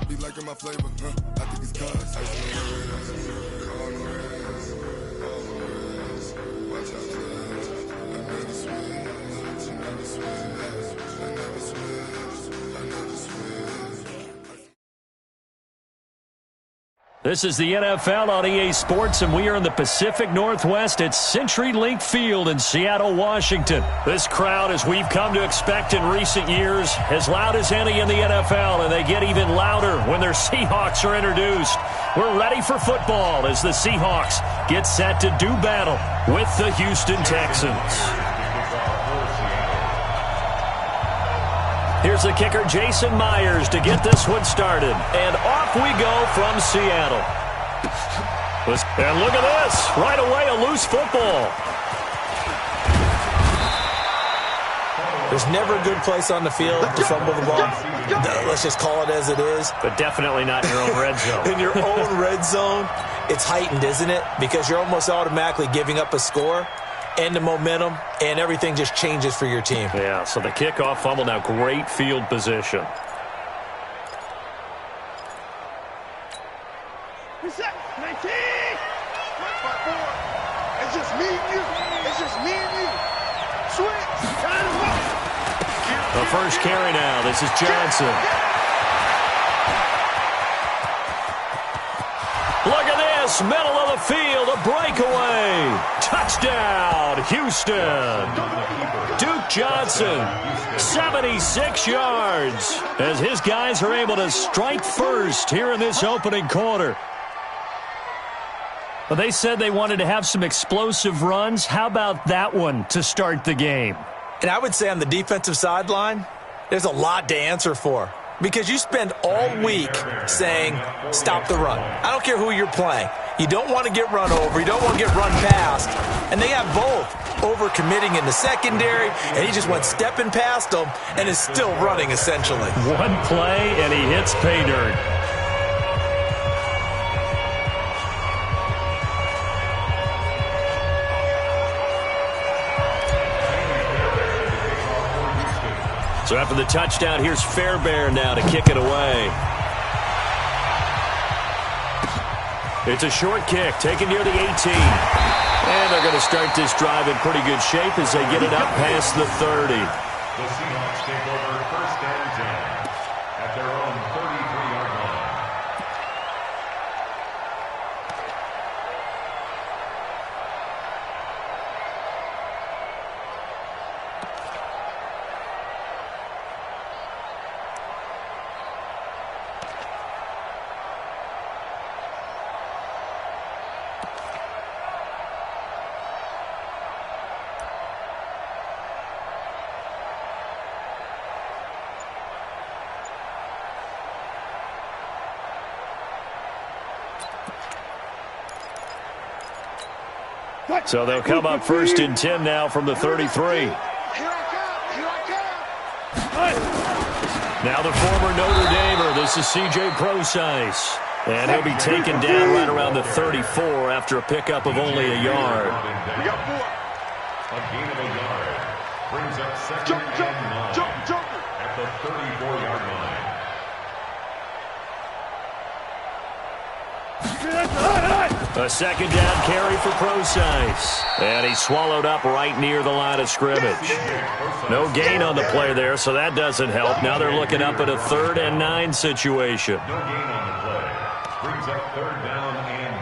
be liking my flavor, I think it's cause. Watch out, I never switch, I never switch, I never switch, I never switch. This is the NFL on EA Sports, and we are in the Pacific Northwest at CenturyLink Field in Seattle, Washington. This crowd, as we've come to expect in recent years, as loud as any in the NFL, and they get even louder when their Seahawks are introduced. We're ready for football as the Seahawks get set to do battle with the Houston Texans. Here's the kicker, Jason Myers, to get this one started. And off we go from Seattle. And look at this. Right away, a loose football. There's never a good place on the field to fumble the ball. Let's just call it as it is. But definitely not in your own red zone. In your own red zone, it's heightened, isn't it? Because you're almost automatically giving up a score and the momentum, and everything just changes for your team. Yeah, so the kickoff fumble, now great field position. Reset, 19. It's just me and you. It's just me and you. Switch. The first carry now. This is Johnson. Look at this, middle of the field, a breakaway. Touchdown, Houston. Duke Johnson, 76 yards, as his guys are able to strike first here in this opening quarter. Well, they said they wanted to have some explosive runs. How about that one to start the game? And I would say on the defensive sideline, there's a lot to answer for. Because you spend all week saying, stop the run. I don't care who you're playing. You don't want to get run over. You don't want to get run past. And they have both. Overcommitting in the secondary, and he just went stepping past them and is still running, essentially. One play, and he hits pay dirt. So after the touchdown, here's Fairbairn now to kick it away. It's a short kick, taken near the 18. And they're going to start this drive in pretty good shape as they get it up past the 30. The Seahawks take over first and 10 at their own 33-yard line. So they'll come up first and 10 now from the 33. Now the former Notre Damer, this is C.J. Procise. And he'll be taken down right around the 34 after a pickup of only a yard. A gain of a yard brings up second and 9 at the 34-yard line. A second down carry for Procise. And he's swallowed up right near the line of scrimmage. No gain on the play there, so that doesn't help. Now they're looking up at a 3rd and 9 situation. No gain on the play. Brings up 3rd down and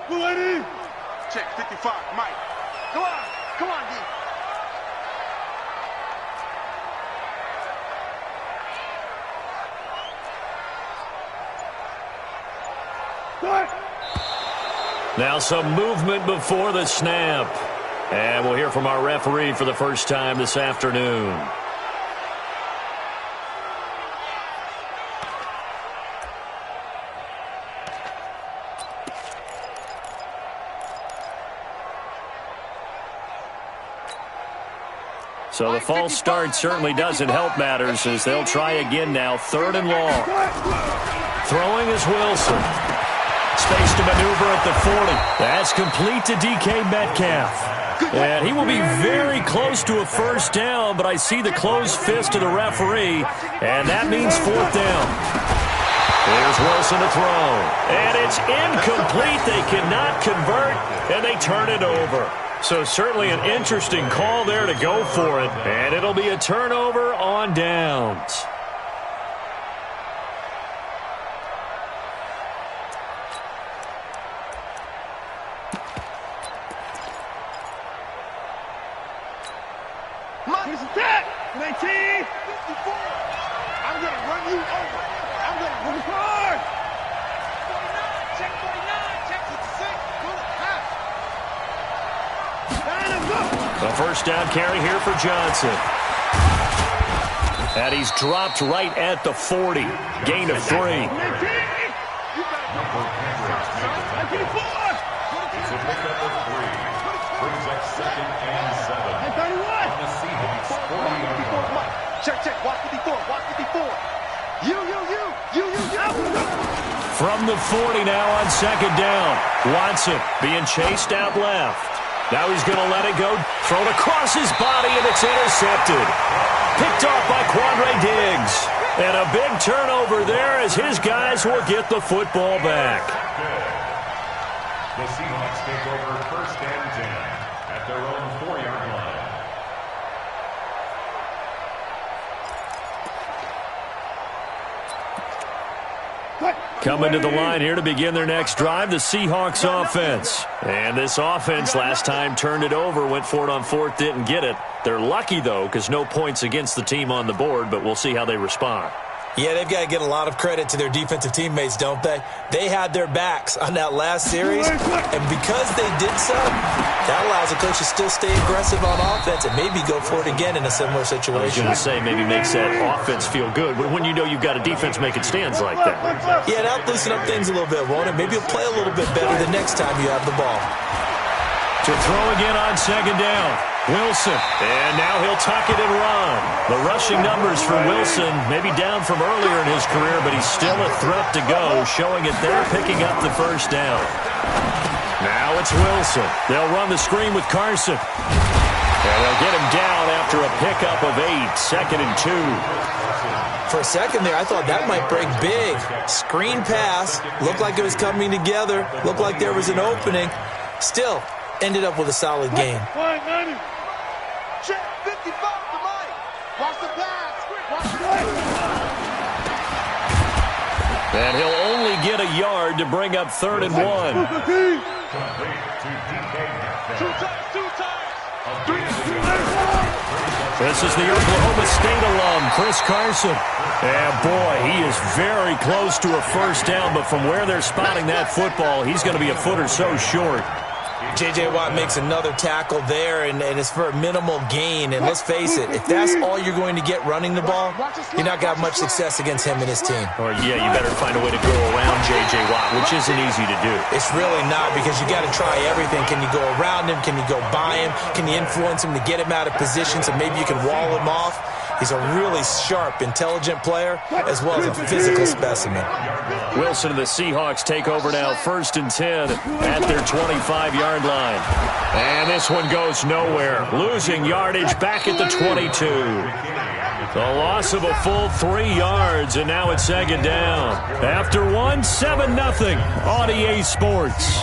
9. Check 55, Mike. Come on, D. Now some movement before the snap. And we'll hear from our referee for the first time this afternoon. So the false start certainly doesn't help matters as they'll try again now. 3rd and long. Throwing is Wilson. Space to maneuver at the 40. That's complete to DK Metcalf. And he will be very close to a first down, but I see the closed fist of the referee, and that means fourth down. Here's Wilson to throw. And it's incomplete. They cannot convert, and they turn it over. So certainly an interesting call there to go for it, and it'll be a turnover on downs. Here's the tag. 19. 54. I'm going to run you over. I'm going to run hard. 49. Check 49. Check 6. Go to pass. A first down carry here for Johnson. And he's dropped right at the 40. Gain of 3. It's a pickup of 3. Brings up 2nd and 7. On the Seahawks 40-yard line. Check. Watch 54. Watch 54. You. From the 40 now on second down. Watson being chased out left. Now he's going to let it go. Thrown across his body, and it's intercepted. Picked off by Quandre Diggs. And a big turnover there as his guys will get the football back. The Seahawks take over 1st and 10 at their own 4-yard line. Coming to the line here to begin their next drive, the Seahawks offense. And this offense last time turned it over, went for it on 4th, didn't get it. They're lucky, though, because no points against the team on the board, but we'll see how they respond. Yeah, they've got to get a lot of credit to their defensive teammates, don't they? They had their backs on that last series, and because they did so, that allows the coach to still stay aggressive on offense and maybe go for it again in a similar situation. I was going to say maybe makes that offense feel good, but when you know you've got a defense making stands like that. Yeah, that'll loosen up things a little bit, won't it? Maybe you'll play a little bit better the next time you have the ball. To throw again on second down. Wilson, and now he'll tuck it and run. The rushing numbers for Wilson, maybe down from earlier in his career, but he's still a threat to go, showing it there, picking up the first down. Now it's Wilson. They'll run the screen with Carson. And they'll get him down after a pickup of 8, 2nd and 2. For a second there, I thought that might break big. Screen pass, looked like it was coming together, looked like there was an opening. Still, ended up with a solid game. Check 55 to Mike. Watch the pass. Watch the pass. And he'll only get a yard to bring up 3rd and 1. Complete to DK Metcalf. Two times. This is the Oklahoma State alum, Chris Carson. And boy, he is very close to a first down, but from where they're spotting that football, he's going to be a foot or so short. J.J. Watt makes another tackle there, and it's for a minimal gain. And let's face it, if that's all you're going to get running the ball, you're not going to have much success against him and his team. Or, yeah, you better find a way to go around J.J. Watt, which isn't easy to do. It's really not, because you got to try everything. Can you go around him? Can you go by him? Can you influence him to get him out of position so maybe you can wall him off? He's a really sharp, intelligent player, as well as a physical specimen. Wilson and the Seahawks take over now, 1st and 10 at their 25-yard line. And this one goes nowhere. Losing yardage back at the 22. The loss of a full 3 yards, and now it's 2nd down. After 1, 7-0 on EA Sports.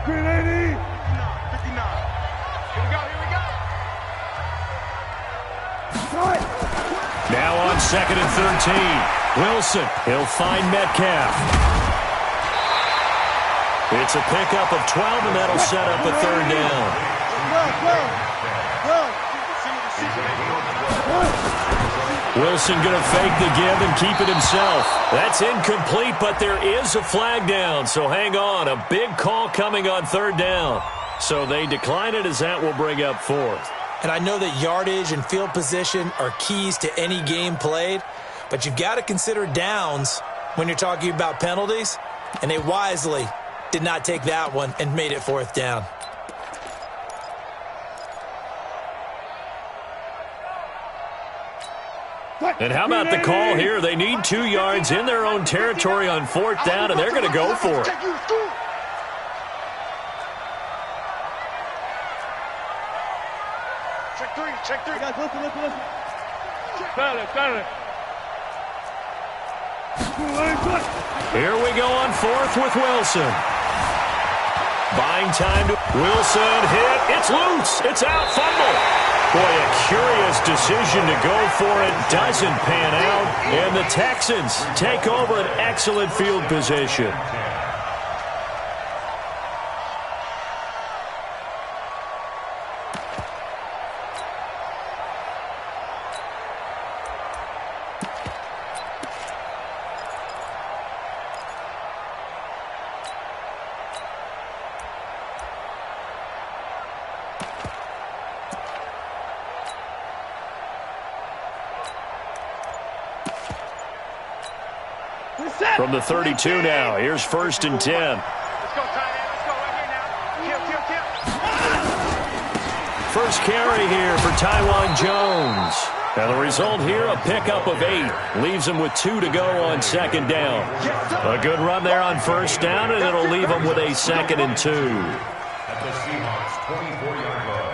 Green 80. 59. Here we go. Now on 2nd and 13. Wilson, he'll find Metcalf. It's a pickup of 12, and that'll set up a 3rd down. Wilson going to fake the give and keep it himself. That's incomplete, but there is a flag down, so hang on. A big call coming on 3rd down. So they decline it, as that will bring up 4th. And I know that yardage and field position are keys to any game played, but you've got to consider downs when you're talking about penalties, and they wisely did not take that one and made it 4th down. And how about the call here? They need 2 yards in their own territory on 4th down, and they're going to go for it. Check 3. Guys, listen. Got it. Here we go on 4th with Wilson. Buying time to Wilson. Hit. It's loose. It's out. Fumble. Boy, a curious decision to go for it. Doesn't pan out. And the Texans take over an excellent field position. From the 32 now, here's 1st and 10. Let's go, tight end. Let's go right here now. Kill. First carry here for Taiwan Jones. And the result here, a pickup of 8. Leaves him with 2 to go on 2nd down. A good run there on 1st down, and it'll leave him with a 2nd and 2. At the Seahawks' 24-yard line.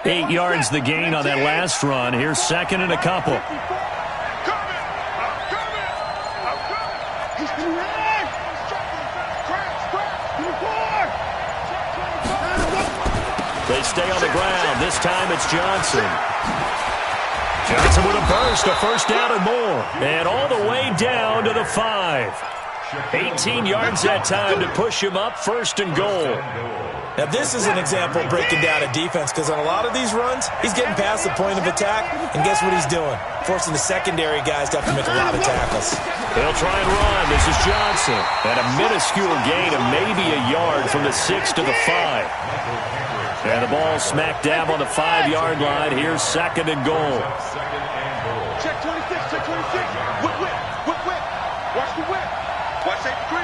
Eight yards the gain on that last run. Here's 2nd and a couple. They stay on the ground. This time it's Johnson. Johnson with a burst, a 1st down and more. And all the way down to the 5. 18 yards that time to push him up, 1st and goal. Now, this is an example of breaking down a defense, because on a lot of these runs, he's getting past the point of attack, and guess what he's doing? Forcing the secondary guys to have to make a lot of tackles. They'll try and run. This is Johnson. And a minuscule gain of maybe a yard from the 6 to the 5. And the ball smack dab on the 5-yard line. Here's 2nd and goal. Check 26, check 26. Whip. Watch the whip. Watch that green.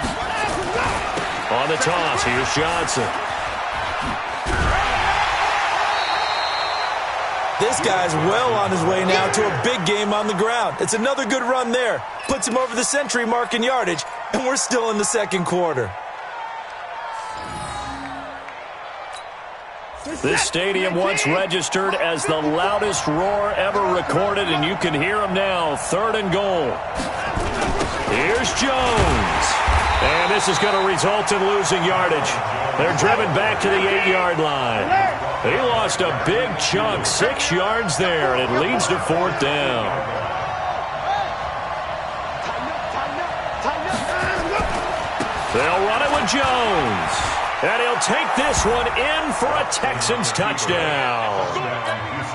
On the toss, here's Johnson. This guy's well on his way now to a big game on the ground. It's another good run there. Puts him over the century mark in yardage, and we're still in the 2nd quarter. This stadium once registered as the loudest roar ever recorded, and you can hear him now. 3rd and goal. Here's Jones. And this is going to result in losing yardage. They're driven back to the 8-yard line. He lost a big chunk, 6 yards there, and it leads to 4th down. They'll run it with Jones. And he'll take this one in for a Texans touchdown.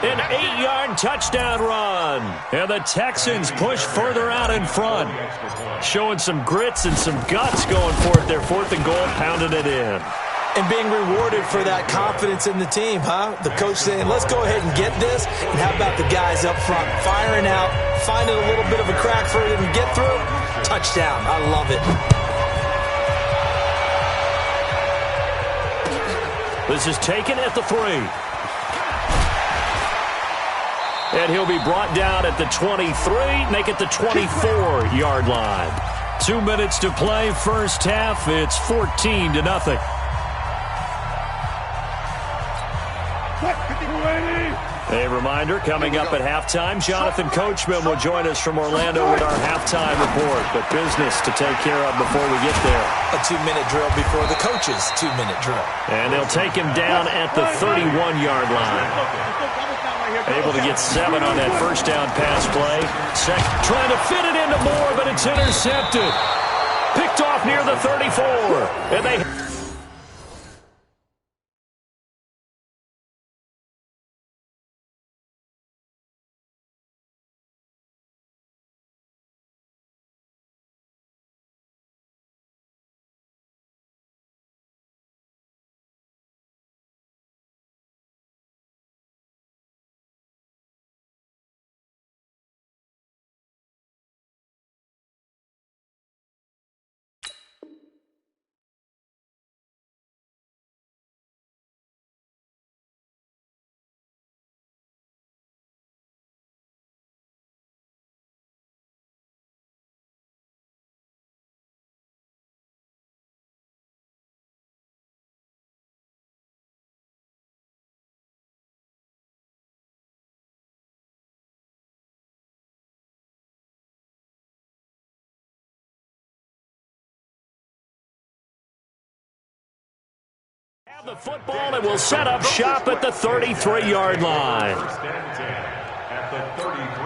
An 8-yard touchdown run. And the Texans push further out in front. Showing some grits and some guts going for it. Their 4th and goal, pounding it in. And being rewarded for that confidence in the team, huh? The coach saying, let's go ahead and get this. And how about the guys up front firing out, finding a little bit of a crack for it and get through? Touchdown. I love it. This is taken at the 3. And he'll be brought down at the 23, make it the 24-yard line. 2 minutes to play, first half. It's 14-0. A reminder, coming up at halftime, Jonathan Coachman will join us from Orlando with our halftime report. But business to take care of before we get there. A 2-minute drill before the coach's 2-minute drill. And they'll take him down at the 31-yard line. Able to get 7 on that first down pass play. Trying to fit it into Moore, but it's intercepted. Picked off near the 34. And they... Have the football and will set up shop at the 33-yard line. First and 10 at the 33.